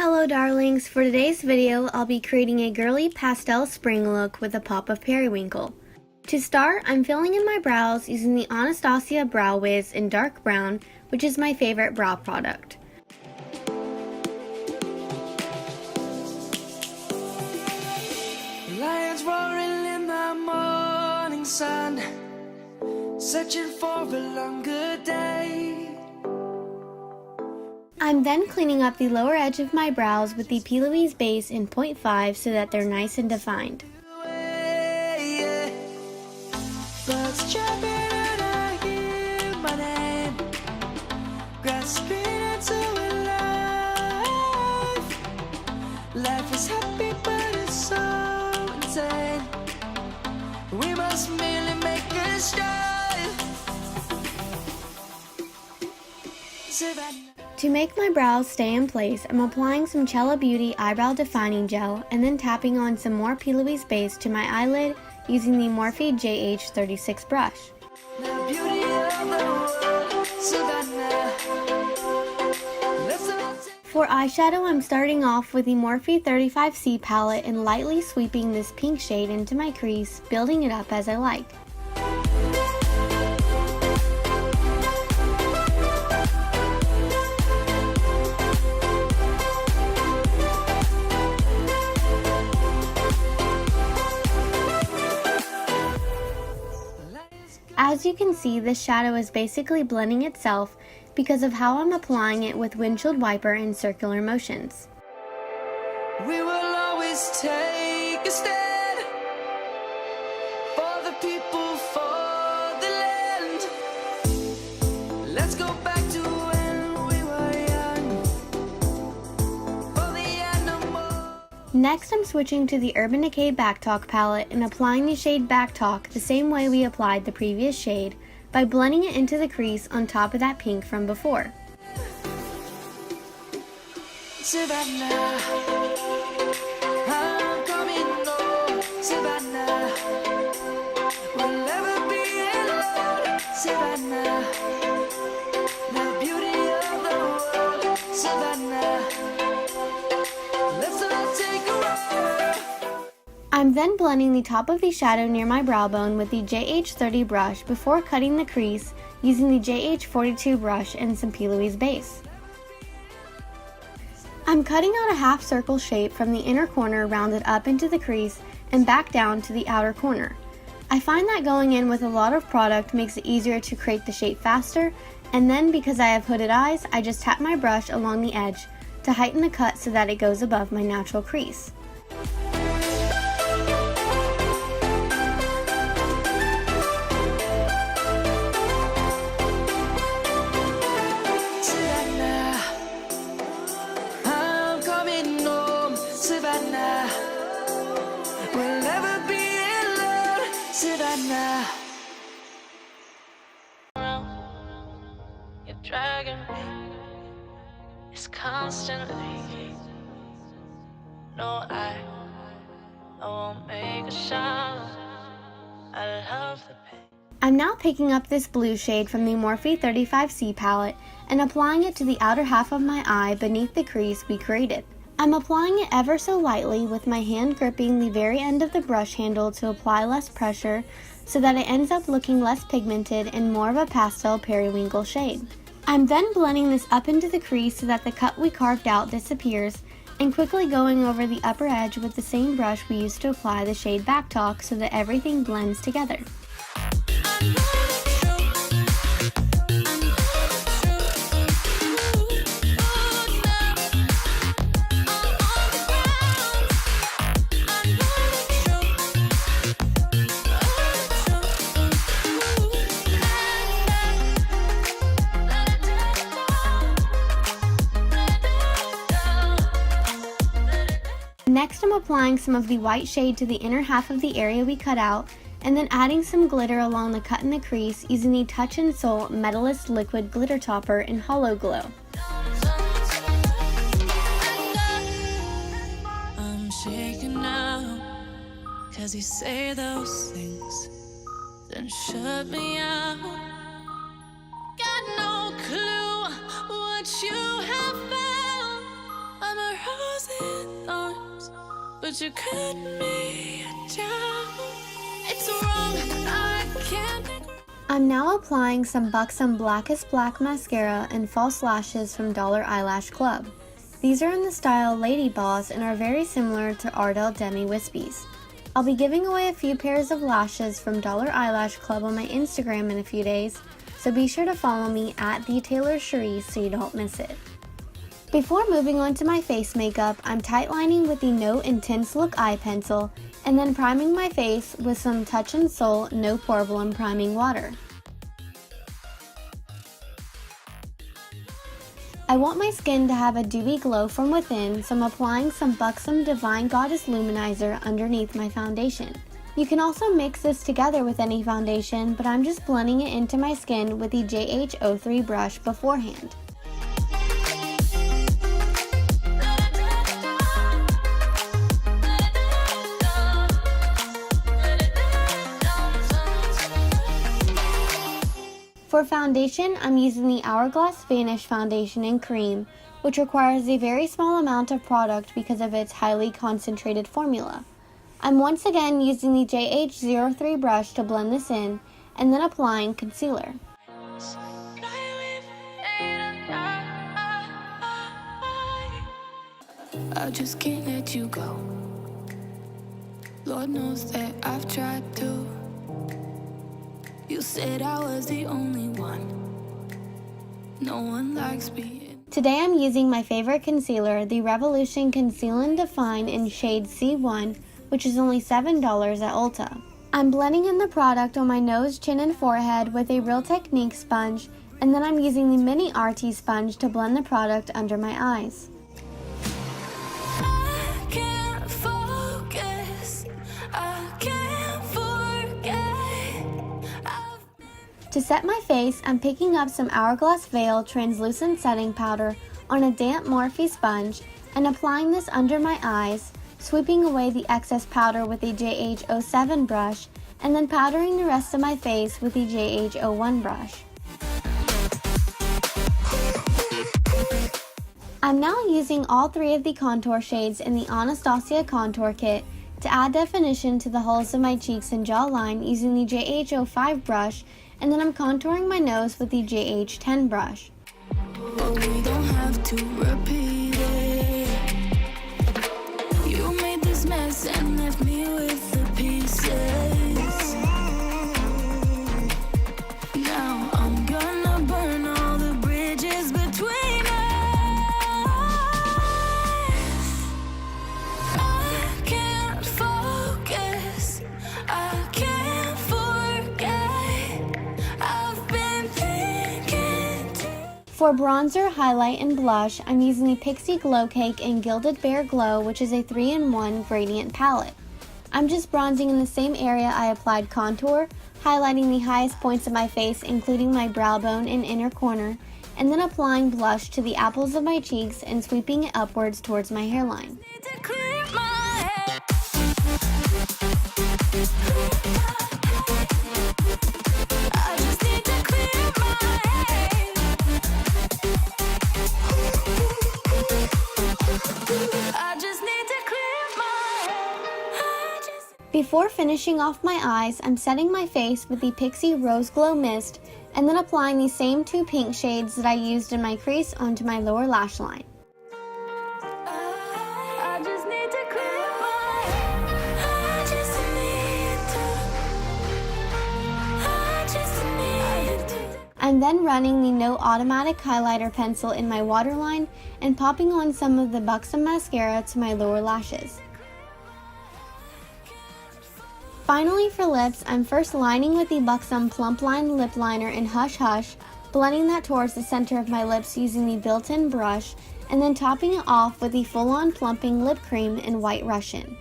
Hello darlings, for today's video I'll be creating a girly pastel spring look with a pop of periwinkle. To start, I'm filling in my brows using the Anastasia Brow Wiz in dark brown, which is my favorite brow product. Lions roaring in the morning sun, searching for a longer day. I'm then cleaning up the lower edge of my brows with the Plouise base in 0.5 so that they're nice and defined. Birds chirping and I hear my name, grasping into life. Life is happy but it's so insane. We must merely make a start. To make my brows stay in place, I'm applying some Chella Beauty Eyebrow Defining Gel and then tapping on some more Plouise base to my eyelid using the Morphe JH36 brush. For eyeshadow, I'm starting off with the Morphe 35C palette and lightly sweeping this pink shade into my crease, building it up as I like. As you can see, this shadow is basically blending itself because of how I'm applying it with windshield wiper in circular motions. We will always take a stand for the people, for the land. Let's go back to when we were young, for the animals. Next, I'm switching to the Urban Decay Backtalk Palette and applying the shade Backtalk the same way we applied the previous shade, by blending it into the crease on top of that pink from before. Savannah, I'm coming home. Savannah, we'll never be alone. Savannah, the beauty of the world. Savannah, let's all take a ride. I'm then blending the top of the shadow near my brow bone with the JH30 brush before cutting the crease using the JH42 brush and some Plouise base. I'm cutting out a half circle shape from the inner corner rounded up into the crease and back down to the outer corner. I find that going in with a lot of product makes it easier to create the shape faster, and then because I have hooded eyes, I just tap my brush along the edge to heighten the cut so that it goes above my natural crease. Savannah, we'll never be alone. Savannah, you're dragging me. It's constantly. No, I won't make a sound. I love the pain. I'm now picking up this blue shade from the Morphe 35C palette and applying it to the outer half of my eye beneath the crease we created. I'm applying it ever so lightly with my hand gripping the very end of the brush handle to apply less pressure so that it ends up looking less pigmented and more of a pastel periwinkle shade. I'm then blending this up into the crease so that the cut we carved out disappears and quickly going over the upper edge with the same brush we used to apply the shade Backtalk so that everything blends together. Next, I'm applying some of the white shade to the inner half of the area we cut out, and then adding some glitter along the cut in the crease using the Touch and Soul Metallist Liquid Glitter Topper in Holo Glow. I'm shaking now, 'cause you say those things, then shut me out. Got no clue what you have found. I'm a would you cut me down? It's wrong, I can't think. I'm now applying some Buxom Blackest Black Mascara and false lashes from Dollar Eyelash Club. These are in the style Lady Boss and are very similar to Ardell Demi Wispies. I'll be giving away a few pairs of lashes from Dollar Eyelash Club on my Instagram in a few days, so be sure to follow me at @TheTaylorCherie so you don't miss it. Before moving on to my face makeup, I'm tightlining with the No Intense Look eye pencil and then priming my face with some Touch in Sol No Poreblem priming water. I want my skin to have a dewy glow from within, so I'm applying some Buxom Divine Goddess Luminizer underneath my foundation. You can also mix this together with any foundation, but I'm just blending it into my skin with the JH03 brush beforehand. For foundation, I'm using the Hourglass Vanish Foundation in Cream, which requires a very small amount of product because of its highly concentrated formula. I'm once again using the JH03 brush to blend this in, and then applying concealer. I just can't let you go. Lord knows that I've tried to. You said I was the only one. No one likes being. Today I'm using my favorite concealer, the Revolution Conceal and Define in shade C1, which is only $7 at Ulta. I'm blending in the product on my nose, chin, and forehead with a Real Technique sponge, and then I'm using the Mini RT sponge to blend the product under my eyes. I can't focus. I can't forget. To set my face, I'm picking up some Hourglass Veil Translucent Setting Powder on a damp Morphe sponge and applying this under my eyes, sweeping away the excess powder with the JH07 brush, and then powdering the rest of my face with the JH01 brush. I'm now using all three of the contour shades in the Anastasia contour kit to add definition to the holes of my cheeks and jawline using the JH05 brush, and then I'm contouring my nose with the JH10 brush. But we don't have to repeat it. You made this mess and left me with the pieces. Now I'm gonna burn all the bridges between us. I can't focus. I can't forget. I've been thinking too. For bronzer, highlight, and blush, I'm using the Pixi Glow Cake in Gilded Bare Glow, which is a 3-in-1 gradient palette. I'm just bronzing in the same area I applied contour, highlighting the highest points of my face, including my brow bone and inner corner, and then applying blush to the apples of my cheeks and sweeping it upwards towards my hairline. Need to clear my head. I just need to clear my head. I just need to clear my head. Before finishing off my eyes, I'm setting my face with the Pixi Rose Glow Mist and then applying the same two pink shades that I used in my crease onto my lower lash line. I just need to clear my head. I just need to. I'm then running the No Automatic Highlighter pencil in my waterline and popping on some of the Buxom mascara to my lower lashes. Finally, for lips, I'm first lining with the Buxom Plumpline Lip Liner in Hush Hush, blending that towards the center of my lips using the built-in brush, and then topping it off with the full-on plumping lip cream in White Russian.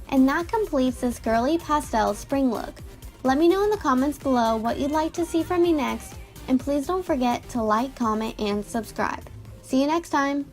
And that completes this Girly Pastel spring look. Let me know in the comments below what you'd like to see from me next, and please don't forget to like, comment, and subscribe. See you next time!